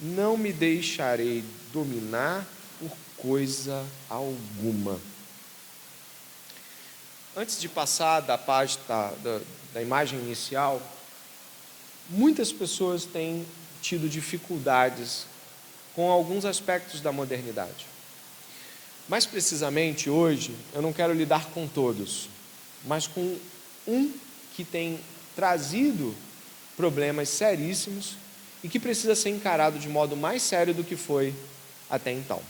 não me deixarei dominar por coisa alguma. Antes de passar da página da imagem inicial, muitas pessoas têm tido dificuldades com alguns aspectos da modernidade. Mais precisamente, hoje, eu não quero lidar com todos, mas com um que tem trazido problemas seríssimos e que precisa ser encarado de modo mais sério do que foi até então.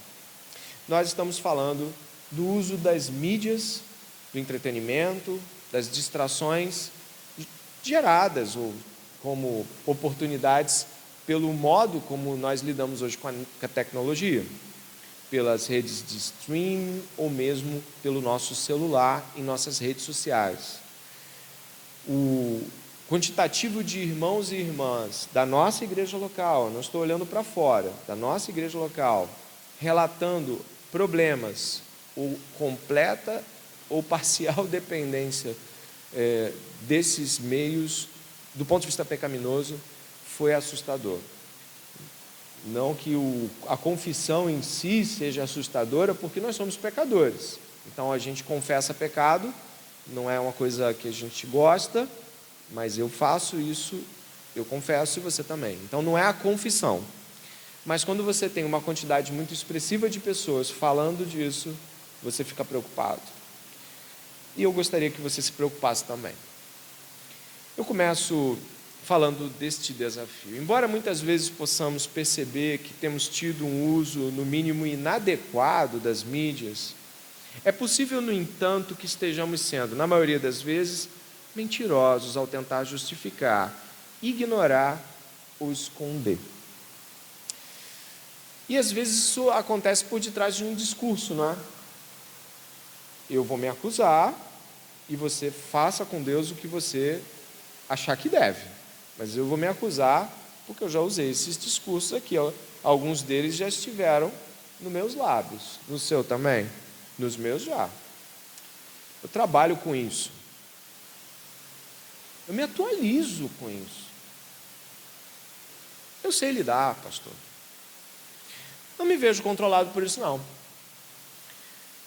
Nós estamos falando do uso das mídias, do entretenimento, das distrações geradas ou como oportunidades pelo modo como nós lidamos hoje com a tecnologia, pelas redes de streaming ou mesmo pelo nosso celular em nossas redes sociais. O quantitativo de irmãos e irmãs da nossa igreja local, não estou olhando para fora, da nossa igreja local, relatando problemas ou completa ou parcial dependência desses meios, do ponto de vista pecaminoso, foi assustador. Não que a confissão em si seja assustadora, porque nós somos pecadores. Então a gente confessa pecado, não é uma coisa que a gente gosta, mas eu faço isso, eu confesso e você também. Então não é a confissão. Mas quando você tem uma quantidade muito expressiva de pessoas falando disso, você fica preocupado. E eu gostaria que você se preocupasse também. Eu começo falando deste desafio. Embora muitas vezes possamos perceber que temos tido um uso, no mínimo, inadequado das mídias, é possível, no entanto, que estejamos sendo, na maioria das vezes, mentirosos ao tentar justificar, ignorar ou esconder. E às vezes isso acontece por detrás de um discurso, não é? Eu vou me acusar e você faça com Deus o que você achar que deve. Mas eu vou me acusar porque eu já usei esses discursos aqui. Alguns deles já estiveram nos meus lábios. No seu também? Nos meus já. Eu trabalho com isso. Eu me atualizo com isso. Eu sei lidar, pastor. Não me vejo controlado por isso, não.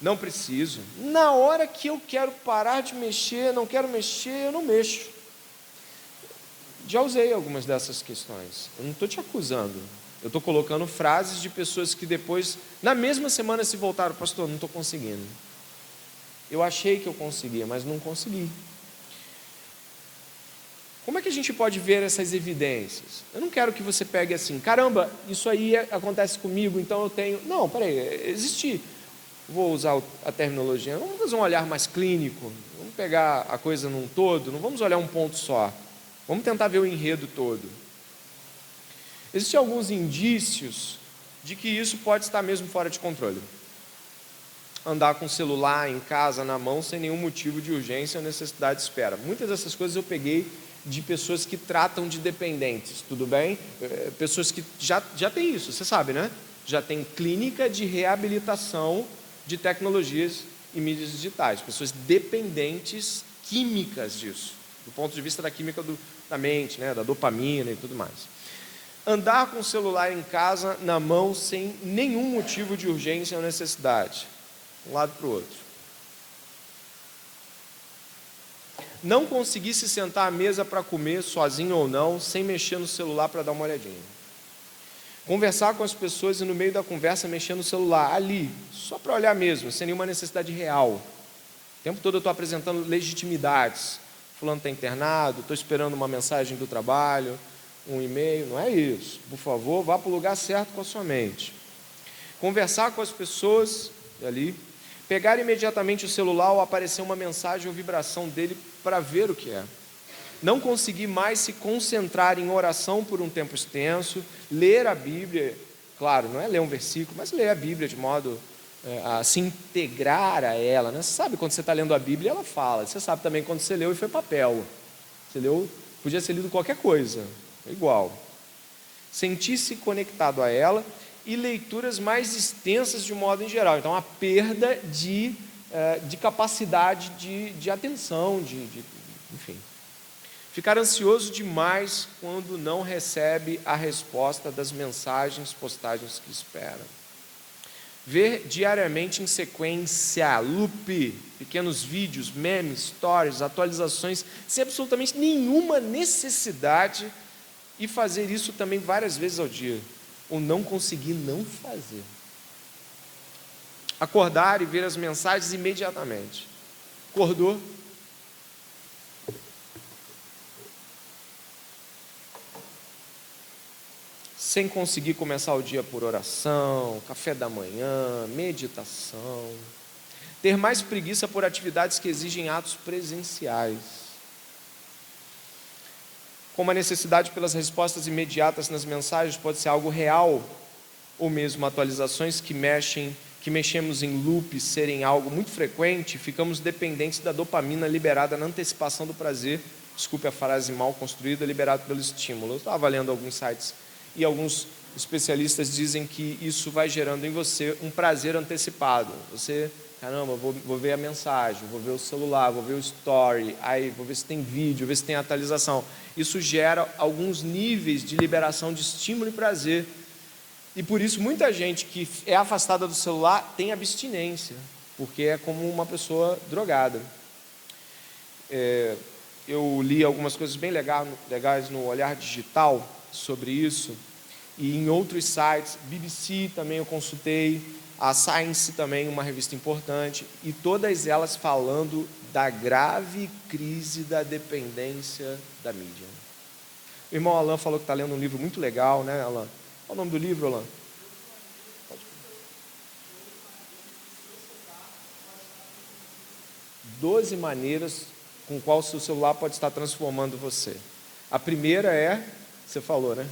Não preciso. Na hora que eu quero parar de mexer, não quero mexer, eu não mexo. Já usei algumas dessas questões. Eu não estou te acusando. Eu estou colocando frases de pessoas que depois, na mesma semana, se voltaram: pastor, não estou conseguindo. Eu achei que eu conseguia, mas não consegui. Como é que a gente pode ver essas evidências? Eu não quero que você pegue assim: caramba, isso aí acontece comigo, então eu tenho... Não, peraí, existe... Vou usar a terminologia. Vamos fazer um olhar mais clínico. Vamos pegar a coisa num todo, não vamos olhar um ponto só. Vamos tentar ver o enredo todo. Existem alguns indícios de que isso pode estar mesmo fora de controle. Andar com o celular em casa, na mão, sem nenhum motivo de urgência ou necessidade de espera. Muitas dessas coisas eu peguei de pessoas que tratam de dependentes, tudo bem? Pessoas que já têm isso, você sabe, né? Já tem clínica de reabilitação de tecnologias e mídias digitais. Pessoas dependentes químicas disso, do ponto de vista da química da mente, né? Da dopamina e tudo mais. Andar com o celular em casa, na mão, sem nenhum motivo de urgência ou necessidade. Um lado para o outro. Não conseguir se sentar à mesa para comer, sozinho ou não, sem mexer no celular para dar uma olhadinha. Conversar com as pessoas e no meio da conversa mexer no celular, ali, só para olhar mesmo, sem nenhuma necessidade real. O tempo todo eu estou apresentando legitimidades. Fulano está internado, estou esperando uma mensagem do trabalho, um e-mail, não é isso. Por favor, vá para o lugar certo com a sua mente. Conversar com as pessoas ali, pegar imediatamente o celular ao aparecer uma mensagem ou vibração dele para ver o que é. Não conseguir mais se concentrar em oração por um tempo extenso, ler a Bíblia, claro, não é ler um versículo, mas ler a Bíblia de modo a se integrar a ela, né? Você sabe quando você está lendo a Bíblia, ela fala. Você sabe também quando você leu e foi papel. Você leu, podia ser lido qualquer coisa, igual. Sentir-se conectado a ela e leituras mais extensas de modo em geral. Então, a perda de capacidade de atenção, enfim. Ficar ansioso demais quando não recebe a resposta das mensagens, postagens que espera. Ver diariamente em sequência, loop, pequenos vídeos, memes, stories, atualizações, sem absolutamente nenhuma necessidade, e fazer isso também várias vezes ao dia, ou não conseguir não fazer. Acordar e ver as mensagens imediatamente. Acordou? Sem conseguir começar o dia por oração, café da manhã, meditação. Ter mais preguiça por atividades que exigem atos presenciais. Como a necessidade pelas respostas imediatas nas mensagens pode ser algo real, ou mesmo atualizações que mexemos em loop serem algo muito frequente, ficamos dependentes da dopamina liberada na antecipação do prazer, desculpe a frase mal construída, liberado pelo estímulo. Eu estava lendo alguns sites e alguns especialistas dizem que isso vai gerando em você um prazer antecipado. Você, caramba, vou ver a mensagem, vou ver o celular, vou ver o story, aí vou ver se tem vídeo, vou ver se tem atualização. Isso gera alguns níveis de liberação de estímulo e prazer. E por isso muita gente que é afastada do celular tem abstinência, porque é como uma pessoa drogada. Eu li algumas coisas bem legais no Olhar Digital sobre isso, e em outros sites, BBC também eu consultei, a Science também, uma revista importante, e todas elas falando da grave crise da dependência da mídia. O irmão Alan falou que está lendo um livro muito legal, né, Alan? Qual o nome do livro, Alan? 12 maneiras com qual o seu celular pode estar transformando você. A primeira é, você falou, né?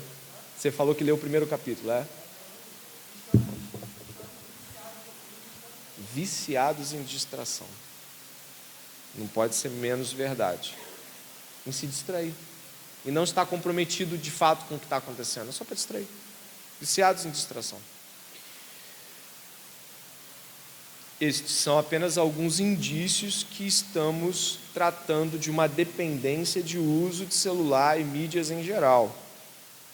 Você falou que leu o primeiro capítulo, é? Viciados em distração. Não pode ser menos verdade. Em se distrair. E não estar comprometido de fato com o que está acontecendo. É só para distrair. Viciados em distração. Estes são apenas alguns indícios que estamos tratando de uma dependência de uso de celular e mídias em geral.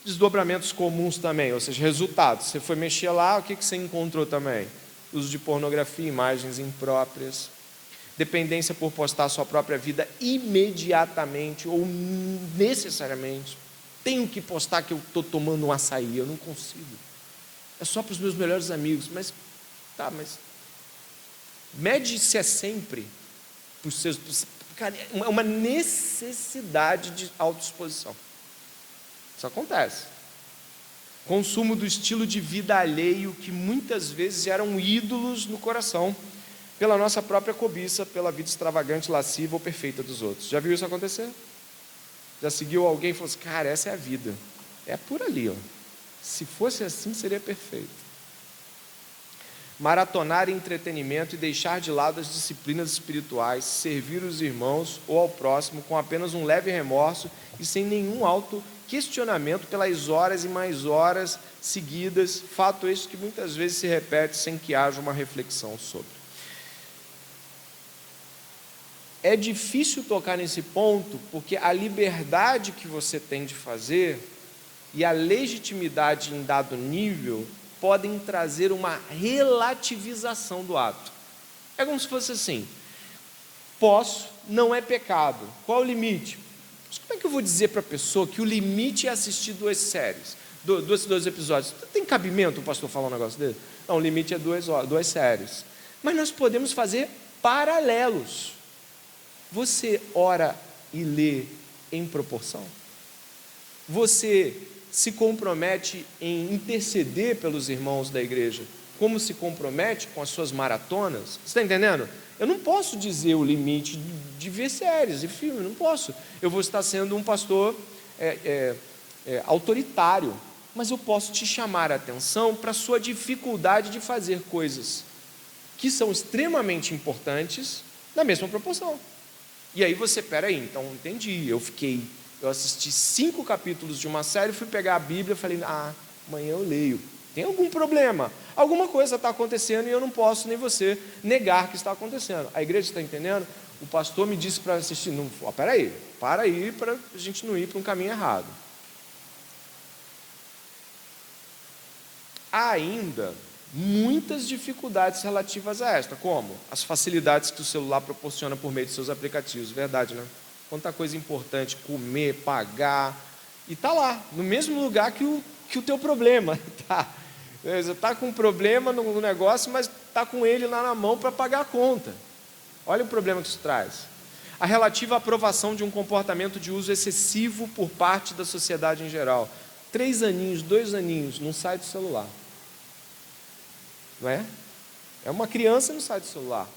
Desdobramentos comuns também, ou seja, resultados. Você foi mexer lá, o que você encontrou também? Uso de pornografia, imagens impróprias, dependência por postar a sua própria vida imediatamente ou necessariamente. Tenho que postar que eu estou tomando um açaí, eu não consigo. É só para os meus melhores amigos, mas mede se é sempre para os seus. Cara, é uma necessidade de autoexposição. Isso acontece. Consumo do estilo de vida alheio que muitas vezes eram ídolos no coração, pela nossa própria cobiça, pela vida extravagante, lasciva ou perfeita dos outros. Já viu isso acontecer? Já seguiu alguém e falou assim, cara, essa é a vida. É por ali, ó. Se fosse assim, seria perfeito. Maratonar entretenimento e deixar de lado as disciplinas espirituais, servir os irmãos ou ao próximo com apenas um leve remorso e sem nenhum autoquestionamento pelas horas e mais horas seguidas, fato este que muitas vezes se repete sem que haja uma reflexão sobre. É difícil tocar nesse ponto, porque a liberdade que você tem de fazer e a legitimidade em dado nível podem trazer uma relativização do ato. É como se fosse assim, posso, não é pecado. Qual é o limite? Mas como é que eu vou dizer para a pessoa que o limite é assistir 2 séries, dois episódios? Tem cabimento o pastor falar um negócio dele? Não, o limite é 2 séries. Mas nós podemos fazer paralelos. Você ora e lê em proporção? Você se compromete em interceder pelos irmãos da igreja, como se compromete com as suas maratonas? Você está entendendo? Eu não posso dizer o limite de ver séries e filmes, não posso. Eu vou estar sendo um pastor autoritário, mas eu posso te chamar a atenção para a sua dificuldade de fazer coisas que são extremamente importantes na mesma proporção. E aí você, peraí, então entendi, eu assisti 5 capítulos de uma série, fui pegar a Bíblia e falei, amanhã eu leio. Tem algum problema? Alguma coisa está acontecendo e eu não posso, nem você, negar que está acontecendo. A igreja está entendendo? o pastor me disse para assistir. Não, peraí, para aí para a gente não ir para um caminho errado. Há ainda muitas dificuldades relativas a esta, como as facilidades que o celular proporciona por meio de seus aplicativos, verdade, né? Quanta coisa importante, comer, pagar, e está lá, no mesmo lugar que o teu problema, tá? Você está com um problema no negócio, mas está com ele lá na mão para pagar a conta. Olha o problema que isso traz. A relativa aprovação de um comportamento de uso excessivo por parte da sociedade em geral. 3 aninhos, 2 aninhos, não sai do celular. Não é? É uma criança, não sai do celular.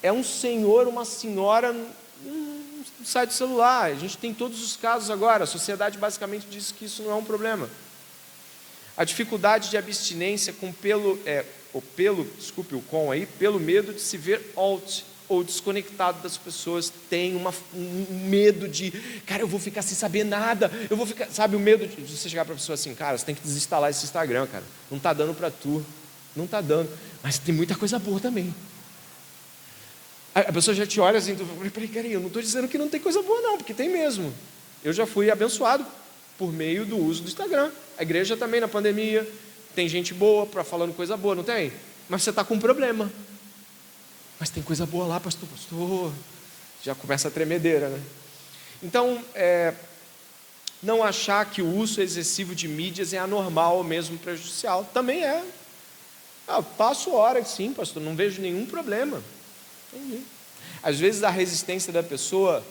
É um senhor, uma senhora, não sai do celular. A gente tem todos os casos agora. A sociedade basicamente diz que isso não é um problema. A dificuldade de abstinência pelo medo de se ver out ou desconectado das pessoas, tem um medo de, cara, eu vou ficar sem saber nada, eu vou ficar, sabe, o medo de você chegar para a pessoa assim, cara, você tem que desinstalar esse Instagram, cara, não está dando para tu, não está dando, mas tem muita coisa boa também. A pessoa já te olha assim, tu fala, peraí, eu não estou dizendo que não tem coisa boa não, porque tem mesmo. Eu já fui abençoado por meio do uso do Instagram, a igreja também na pandemia, tem gente boa falando coisa boa, não tem? Mas você está com um problema. Mas tem coisa boa lá, pastor, já começa a tremedeira, né? Então, não achar que o uso excessivo de mídias é anormal ou mesmo prejudicial, também é. Passo horas, sim, pastor, não vejo nenhum problema. Entendi. Às vezes a resistência da pessoa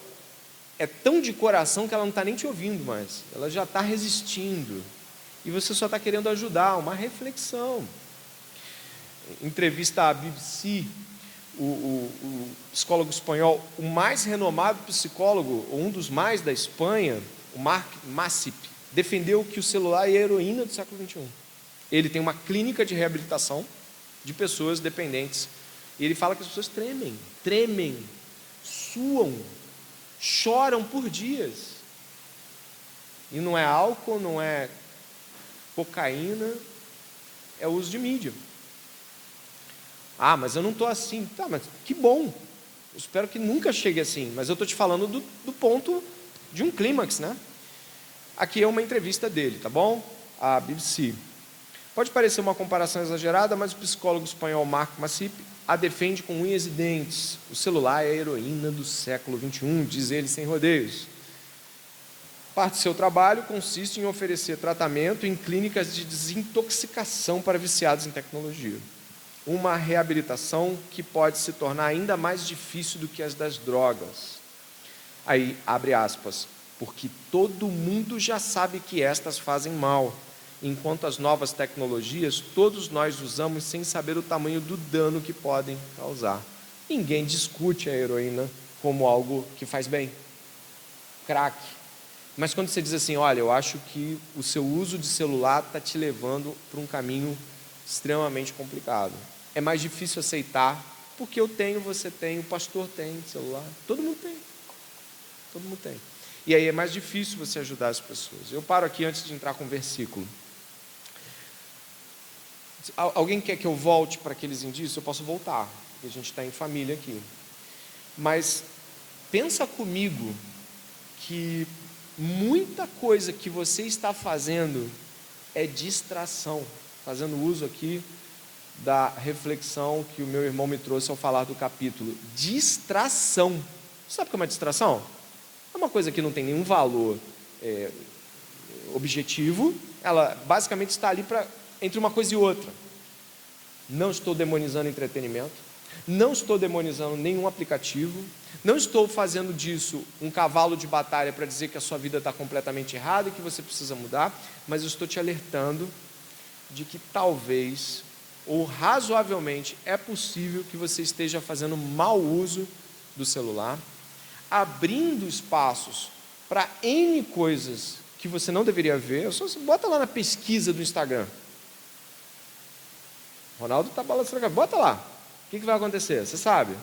é tão de coração que ela não está nem te ouvindo mais, ela já está resistindo, e você só está querendo ajudar, uma reflexão. Entrevista à BBC, o psicólogo espanhol, o mais renomado psicólogo, um dos mais da Espanha, o Marc Massip, defendeu que o celular é a heroína do século XXI. Ele tem uma clínica de reabilitação de pessoas dependentes, e ele fala que as pessoas tremem, suam, choram por dias, e não é álcool, não é cocaína, é o uso de mídia. Mas eu não estou assim. Tá, mas que bom. Eu espero que nunca chegue assim. Mas eu estou te falando do ponto de um clímax, né? Aqui é uma entrevista dele, tá bom? A BBC. Pode parecer uma comparação exagerada, mas o psicólogo espanhol Marc Massip a defende com unhas e dentes. O celular é a heroína do século XXI, diz ele sem rodeios. Parte do seu trabalho consiste em oferecer tratamento em clínicas de desintoxicação para viciados em tecnologia. Uma reabilitação que pode se tornar ainda mais difícil do que as das drogas. Aí, abre aspas, porque todo mundo já sabe que estas fazem mal, enquanto as novas tecnologias todos nós usamos sem saber o tamanho do dano que podem causar. Ninguém discute a heroína como algo que faz bem. Crack. Mas quando você diz assim, olha, eu acho que o seu uso de celular está te levando para um caminho extremamente complicado. É mais difícil aceitar, porque eu tenho, você tem, o pastor tem celular, todo mundo tem. E aí é mais difícil você ajudar as pessoas. Eu paro aqui antes de entrar com o versículo. Alguém quer que eu volte para aqueles indícios? Eu posso voltar, porque a gente está em família aqui. Mas pensa comigo que muita coisa que você está fazendo é distração, fazendo uso aqui da reflexão que o meu irmão me trouxe ao falar do capítulo. Distração. Sabe o que é uma distração? É uma coisa que não tem nenhum valor objetivo, ela basicamente está ali entre uma coisa e outra. Não estou demonizando entretenimento, não estou demonizando nenhum aplicativo, não estou fazendo disso um cavalo de batalha para dizer que a sua vida está completamente errada e que você precisa mudar, mas eu estou te alertando de que talvez ou razoavelmente é possível que você esteja fazendo mau uso do celular, abrindo espaços para N coisas que você não deveria ver. Só bota lá na pesquisa do Instagram. Ronaldo está balançando a cabeça. Bota lá. O que vai acontecer? Você sabe.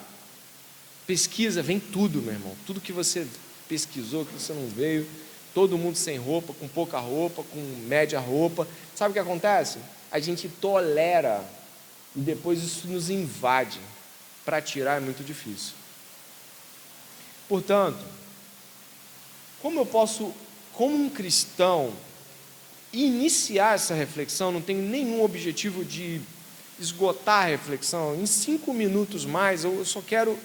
Pesquisa, vem tudo, meu irmão. Tudo que você pesquisou, que você não veio. Todo mundo sem roupa, com pouca roupa, com média roupa. Sabe o que acontece? A gente tolera e depois isso nos invade. Para tirar é muito difícil. Portanto, como eu posso, como um cristão, iniciar essa reflexão? Não tenho nenhum objetivo de esgotar a reflexão. Em 5 minutos mais, eu só quero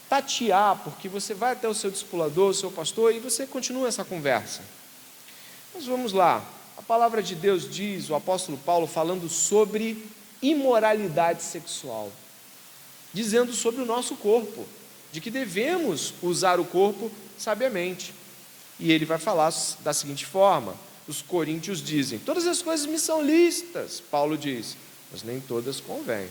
tatear, porque você vai até o seu discipulador, o seu pastor, e você continua essa conversa. Mas vamos lá. A palavra de Deus diz, o apóstolo Paulo falando sobre imoralidade sexual, dizendo sobre o nosso corpo, de que devemos usar o corpo sabiamente. E ele vai falar da seguinte forma: os coríntios dizem, todas as coisas me são lícitas, Paulo diz, mas nem todas convêm.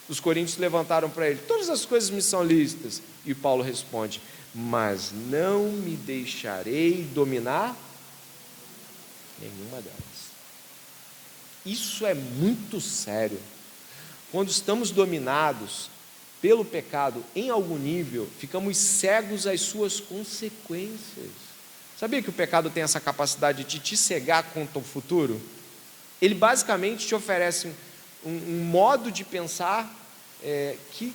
Os coríntios levantaram para ele, todas as coisas me são lícitas, e Paulo responde, mas não me deixarei dominar nenhuma delas. Isso é muito sério. Quando estamos dominados pelo pecado em algum nível, ficamos cegos às suas consequências. Sabia que o pecado tem essa capacidade de te cegar quanto ao futuro? Ele basicamente te oferece um modo de pensar que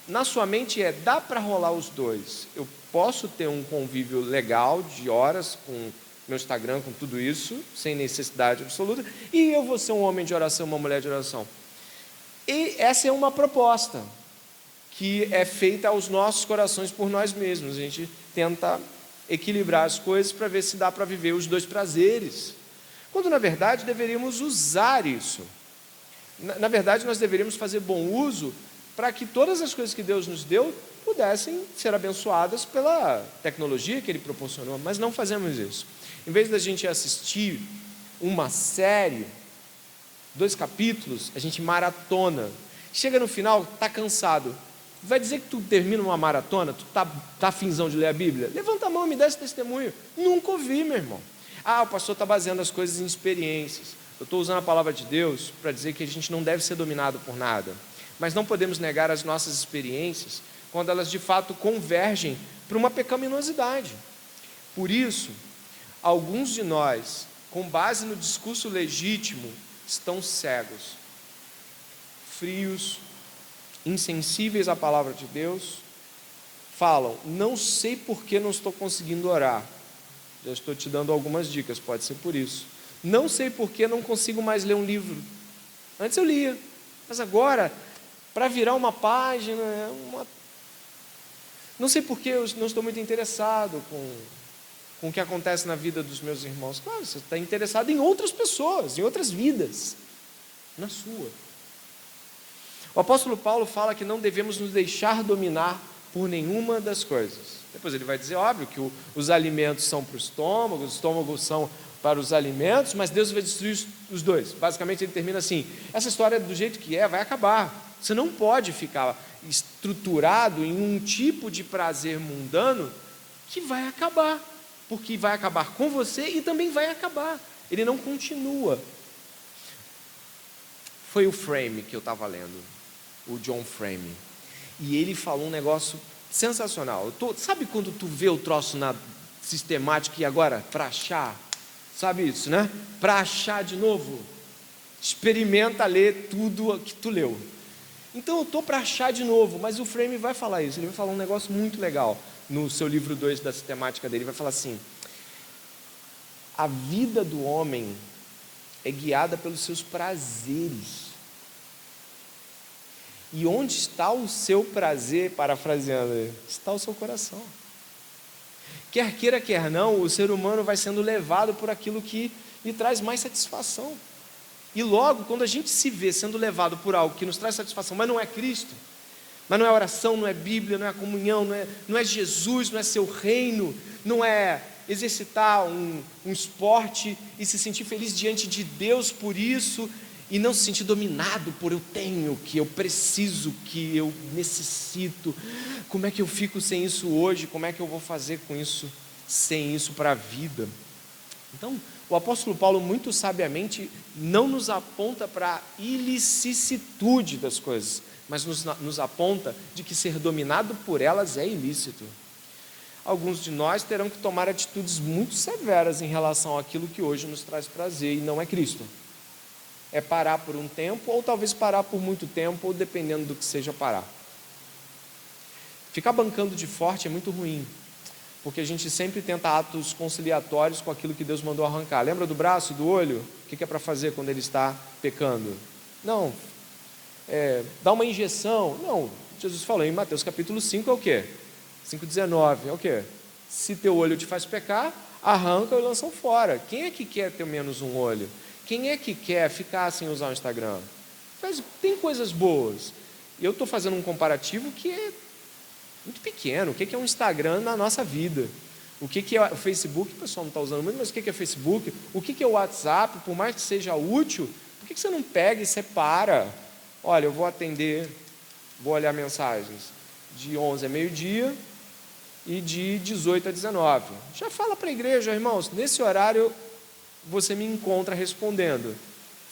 na sua mente dá para rolar os dois. Eu posso ter um convívio legal de horas com meu Instagram, com tudo isso, sem necessidade absoluta, e eu vou ser um homem de oração, uma mulher de oração. E essa é uma proposta que é feita aos nossos corações por nós mesmos. A gente tenta equilibrar as coisas para ver se dá para viver os dois prazeres, quando na verdade deveríamos usar isso. Na verdade nós deveríamos fazer bom uso para que todas as coisas que Deus nos deu pudessem ser abençoadas pela tecnologia que Ele proporcionou, mas não fazemos isso. Em vez da gente assistir uma série, 2 capítulos, a gente maratona. Chega no final, está cansado. Vai dizer que tu termina uma maratona, tu tá afinzão de ler a Bíblia? Levanta a mão e me dá esse testemunho. Nunca ouvi, meu irmão. O pastor está baseando as coisas em experiências. Eu estou usando a palavra de Deus para dizer que a gente não deve ser dominado por nada, mas não podemos negar as nossas experiências quando elas de fato convergem para uma pecaminosidade. Por isso, alguns de nós, com base no discurso legítimo, estão cegos, frios, insensíveis à palavra de Deus, falam, não sei por que não estou conseguindo orar. Já estou te dando algumas dicas, pode ser por isso. Não sei por que não consigo mais ler um livro. Antes eu lia, mas agora, para virar uma página, não sei por que eu não estou muito interessado com o que acontece na vida dos meus irmãos. Claro, você está interessado em outras pessoas, em outras vidas, na sua. O apóstolo Paulo fala que não devemos nos deixar dominar por nenhuma das coisas. Depois ele vai dizer, óbvio, que os alimentos são para o estômago, os estômagos são para os alimentos, mas Deus vai destruir os dois. Basicamente ele termina assim, essa história do jeito que vai acabar. Você não pode ficar estruturado em um tipo de prazer mundano que vai acabar, porque vai acabar com você e também vai acabar. Ele não continua. Foi o Frame que eu estava lendo, o John Frame, e ele falou um negócio sensacional. Sabe quando tu vê o troço na sistemática e agora, para achar, sabe isso, né? Para achar de novo, experimenta ler tudo que tu leu. Então eu estou para achar de novo, mas o Frame vai falar isso, ele vai falar um negócio muito legal, no seu livro 2 da sistemática dele, vai falar assim, a vida do homem é guiada pelos seus prazeres. E onde está o seu prazer, parafraseando, está o seu coração. Quer queira, quer não, o ser humano vai sendo levado por aquilo que lhe traz mais satisfação. E logo, quando a gente se vê sendo levado por algo que nos traz satisfação, mas não é Cristo, mas não é oração, não é Bíblia, não é comunhão, não é Jesus, não é seu reino, não é exercitar um esporte e se sentir feliz diante de Deus por isso, e não se sentir dominado por eu tenho, que eu preciso, que eu necessito. Como é que eu fico sem isso hoje? Como é que eu vou fazer com isso, sem isso para a vida? Então, o apóstolo Paulo muito sabiamente não nos aponta para a ilicitude das coisas, mas nos aponta de que ser dominado por elas é ilícito. Alguns de nós terão que tomar atitudes muito severas em relação àquilo que hoje nos traz prazer e não é Cristo. É parar por um tempo, ou talvez parar por muito tempo, ou dependendo do que seja parar. Ficar bancando de forte é muito ruim, porque a gente sempre tenta atos conciliatórios com aquilo que Deus mandou arrancar. Lembra do braço e do olho? O que é para fazer quando ele está pecando? Não, dá uma injeção. Não, Jesus falou em Mateus capítulo 5 é o quê? 5,19 é o quê? Se teu olho te faz pecar, arranca e lança fora. Quem é que quer ter menos um olho? Quem é que quer ficar sem usar o Instagram? Tem coisas boas. Eu estou fazendo um comparativo que é muito pequeno. O que é um Instagram na nossa vida? O que é o Facebook? O pessoal não está usando muito, mas o que é o Facebook? O que é o WhatsApp? Por mais que seja útil, por que você não pega e separa? Olha, eu vou atender, vou olhar mensagens de 11 a meio-dia e de 18 a 19. Já fala para a igreja, irmãos, nesse horário você me encontra respondendo.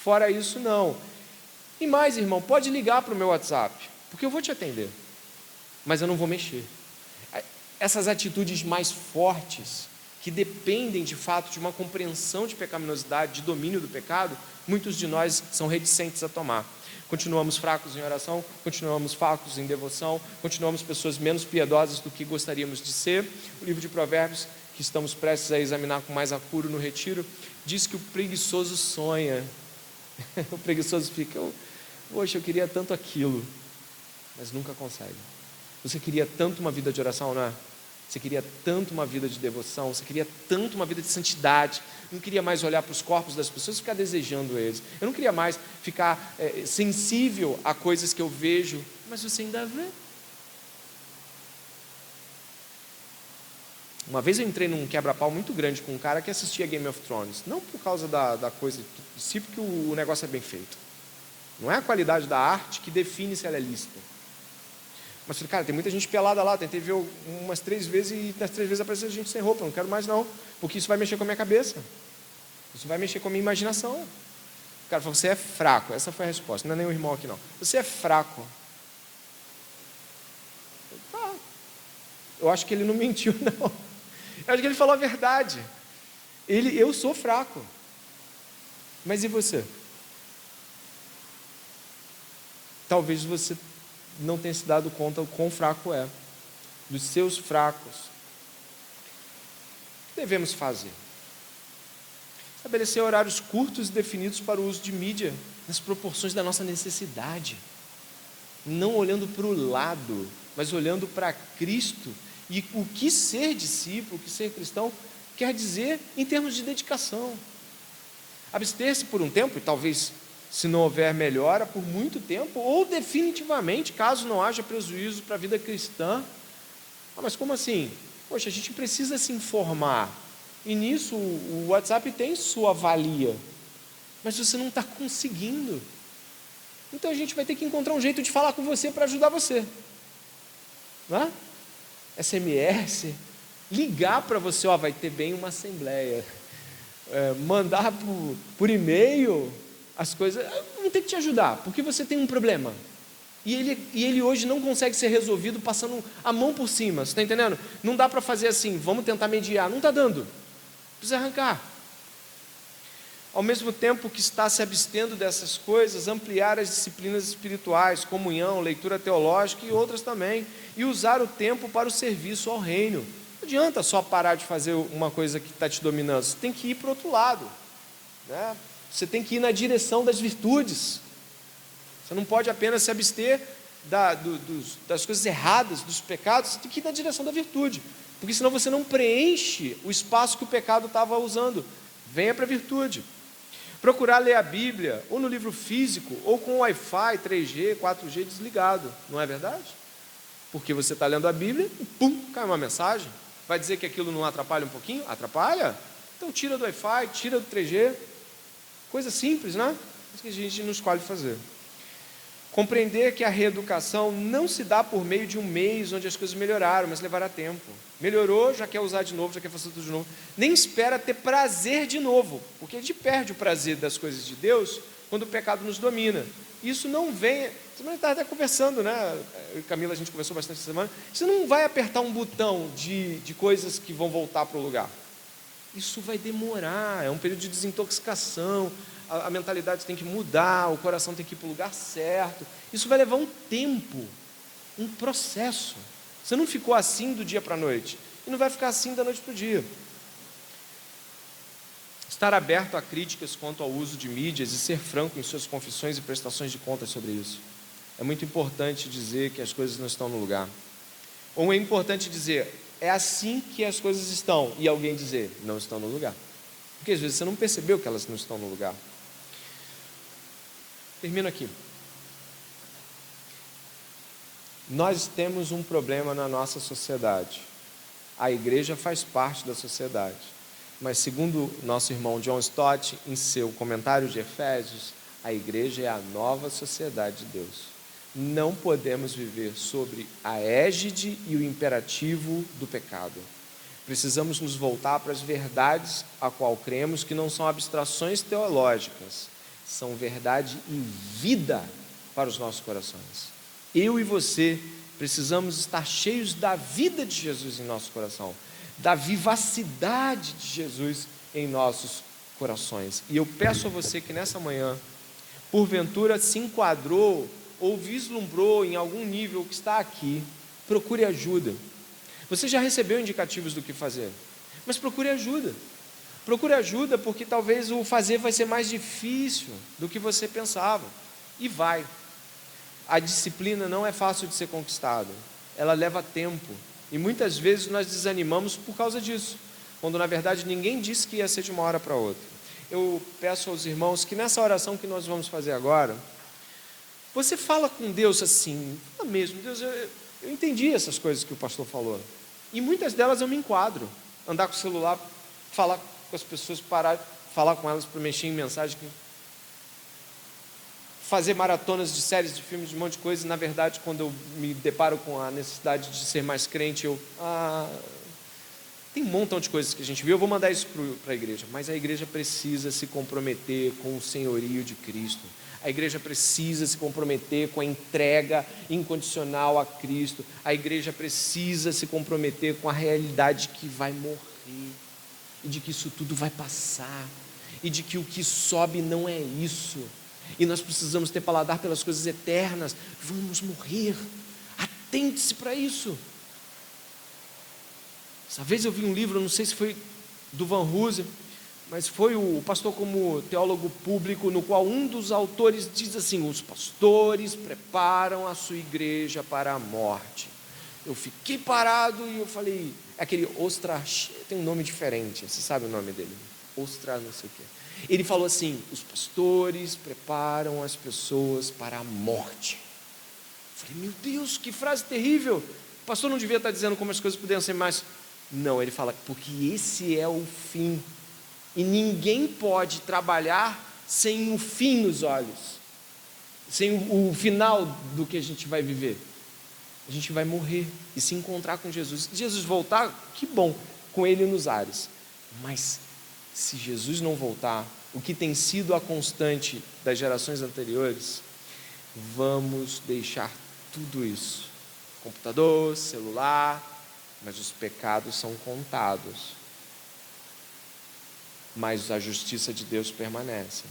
Fora isso, não. E mais, irmão, pode ligar para o meu WhatsApp, porque eu vou te atender, mas eu não vou mexer. Essas atitudes mais fortes, que dependem de fato de uma compreensão de pecaminosidade, de domínio do pecado, muitos de nós são reticentes a tomar. Continuamos fracos em oração, continuamos fracos em devoção, continuamos pessoas menos piedosas do que gostaríamos de ser. O livro de Provérbios, que estamos prestes a examinar com mais apuro no retiro, diz que o preguiçoso sonha. O preguiçoso fica, poxa, eu queria tanto aquilo, mas nunca consegue. Você queria tanto uma vida de oração, não é? Você queria tanto uma vida de devoção, você queria tanto uma vida de santidade, não queria mais olhar para os corpos das pessoas e ficar desejando eles. Eu não queria mais ficar sensível a coisas que eu vejo, mas você ainda vê. Uma vez eu entrei num quebra-pau muito grande com um cara que assistia Game of Thrones, não por causa da coisa, sim, porque o negócio é bem feito. Não é a qualidade da arte que define se ela é lícita. Mas falei, cara, tem muita gente pelada lá, tentei ver umas 3 vezes e das 3 vezes apareceu gente sem roupa, não quero mais não, porque isso vai mexer com a minha cabeça, isso vai mexer com a minha imaginação. O cara falou, você é fraco, essa foi a resposta, não é nem o irmão aqui não, você é fraco. Eu acho que ele não mentiu não, eu acho que ele falou a verdade, eu sou fraco, mas e você? Talvez você não tenha se dado conta o quão fraco é, dos seus fracos. O que devemos fazer? Estabelecer horários curtos e definidos para o uso de mídia, nas proporções da nossa necessidade, não olhando para o lado, mas olhando para Cristo, e o que ser discípulo, o que ser cristão, quer dizer em termos de dedicação. Abster-se por um tempo, e talvez, se não houver melhora, por muito tempo, ou definitivamente, caso não haja prejuízo para a vida cristã. Mas como assim? Poxa, a gente precisa se informar, e nisso o WhatsApp tem sua valia, mas você não está conseguindo, então a gente vai ter que encontrar um jeito de falar com você para ajudar você, não é? SMS, ligar para você, vai ter bem uma assembleia, mandar por e-mail as coisas, não tem que te ajudar, porque você tem um problema, e ele hoje não consegue ser resolvido passando a mão por cima, você está entendendo? Não dá para fazer assim, vamos tentar mediar, não está dando, precisa arrancar. Ao mesmo tempo que está se abstendo dessas coisas, ampliar as disciplinas espirituais, comunhão, leitura teológica e outras também, e usar o tempo para o serviço ao reino. Não adianta só parar de fazer uma coisa que está te dominando, você tem que ir para o outro lado, né? Você tem que ir na direção das virtudes, você não pode apenas se abster das coisas erradas, dos pecados, você tem que ir na direção da virtude, porque senão você não preenche o espaço que o pecado estava usando. Venha para a virtude. Procurar ler a Bíblia, ou no livro físico, ou com Wi-Fi, 3G, 4G desligado, não é verdade? Porque você está lendo a Bíblia e pum, cai uma mensagem. Vai dizer que aquilo não atrapalha um pouquinho? Atrapalha? Então tira do Wi-Fi, tira do 3G. Coisa simples, né? Isso que a gente não escolhe fazer. Compreender que a reeducação não se dá por meio de um mês onde as coisas melhoraram, mas levará tempo. Melhorou, já quer usar de novo, já quer fazer tudo de novo. Nem espera ter prazer de novo, porque a gente perde o prazer das coisas de Deus quando o pecado nos domina. Isso não vem... Semana estava até conversando, né? Eu e Camila, a gente conversou bastante essa semana. Você não vai apertar um botão de coisas que vão voltar para o lugar. Isso vai demorar, é um período de desintoxicação, a mentalidade tem que mudar, o coração tem que ir para o lugar certo. Isso vai levar um tempo, um processo. Você não ficou assim do dia para a noite, e não vai ficar assim da noite para o dia. Estar aberto a críticas quanto ao uso de mídias e ser franco em suas confissões e prestações de contas sobre isso. É muito importante dizer que as coisas não estão no lugar. Ou é importante dizer, é assim que as coisas estão, e alguém dizer, não estão no lugar. Porque às vezes você não percebeu que elas não estão no lugar. Termino aqui. Nós temos um problema na nossa sociedade. A igreja faz parte da sociedade. Mas segundo nosso irmão John Stott, em seu comentário de Efésios, a igreja é a nova sociedade de Deus. Não podemos viver sobre a égide e o imperativo do pecado. Precisamos nos voltar para as verdades a qual cremos, que não são abstrações teológicas, são verdade e vida para os nossos corações. Eu e você precisamos estar cheios da vida de Jesus em nosso coração, da vivacidade de Jesus em nossos corações. E eu peço a você que nessa manhã, porventura se enquadrou ou vislumbrou em algum nível que está aqui, procure ajuda. Você já recebeu indicativos do que fazer, mas procure ajuda. Procure ajuda porque talvez o fazer vai ser mais difícil do que você pensava. E vai. A disciplina não é fácil de ser conquistada. Ela leva tempo. E muitas vezes nós desanimamos por causa disso, quando na verdade ninguém disse que ia ser de uma hora para outra. Eu peço aos irmãos que nessa oração que nós vamos fazer agora, você fala com Deus assim, mesmo, Deus, eu entendi essas coisas que o pastor falou. E muitas delas eu me enquadro. Andar com o celular, falar com as pessoas, parar, falar com elas para mexer em mensagem, fazer maratonas de séries, de filmes, de um monte de coisa. E, na verdade, quando eu me deparo com a necessidade de ser mais crente, tem um montão de coisas que a gente viu, eu vou mandar isso para a igreja. Mas a igreja precisa se comprometer com o senhorio de Cristo. A igreja precisa se comprometer com a entrega incondicional a Cristo. A igreja precisa se comprometer com a realidade que vai morrer, e de que isso tudo vai passar, e de que o que sobe não é isso. E nós precisamos ter paladar pelas coisas eternas. Vamos morrer. Atente-se para isso. Essa vez eu vi um livro, não sei se foi do Van Hooser, mas foi o Pastor como Teólogo Público, no qual um dos autores diz assim: os pastores preparam a sua igreja para a morte. Eu fiquei parado e eu falei, aquele Ostrach, tem um nome diferente, você sabe o nome dele? Ostrach não sei o quê. Ele falou assim: os pastores preparam as pessoas para a morte. Eu falei, meu Deus, que frase terrível. O pastor não devia estar dizendo como as coisas poderiam ser mais... Não, ele fala, porque esse é o fim. E ninguém pode trabalhar sem o fim nos olhos, sem o final do que a gente vai viver. A gente vai morrer e se encontrar com Jesus. Se Jesus voltar, que bom, com Ele nos ares. Mas se Jesus não voltar, o que tem sido a constante das gerações anteriores, vamos deixar tudo isso. Computador, celular, mas os pecados são contados. Mas a justiça de Deus permanece.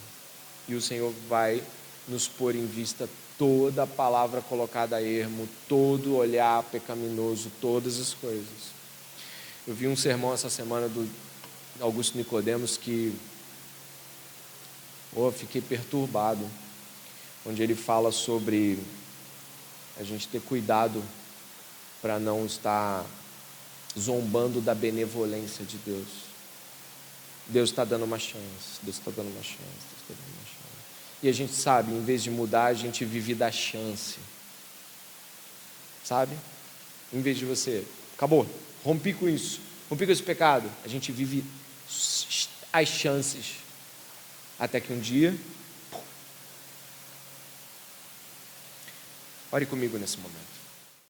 E o Senhor vai nos pôr em vista toda a palavra colocada a ermo, todo olhar pecaminoso, todas as coisas. Eu vi um sermão essa semana do Augusto Nicodemos que fiquei perturbado, onde ele fala sobre a gente ter cuidado para não estar zombando da benevolência de Deus. Deus está dando uma chance, Deus está dando uma chance, Deus está dando uma chance. E a gente sabe, em vez de mudar, a gente vive da chance. Sabe? Em vez de você, acabou, rompi com isso, rompi com esse pecado, a gente vive as chances. Até que um dia, ore comigo nesse momento.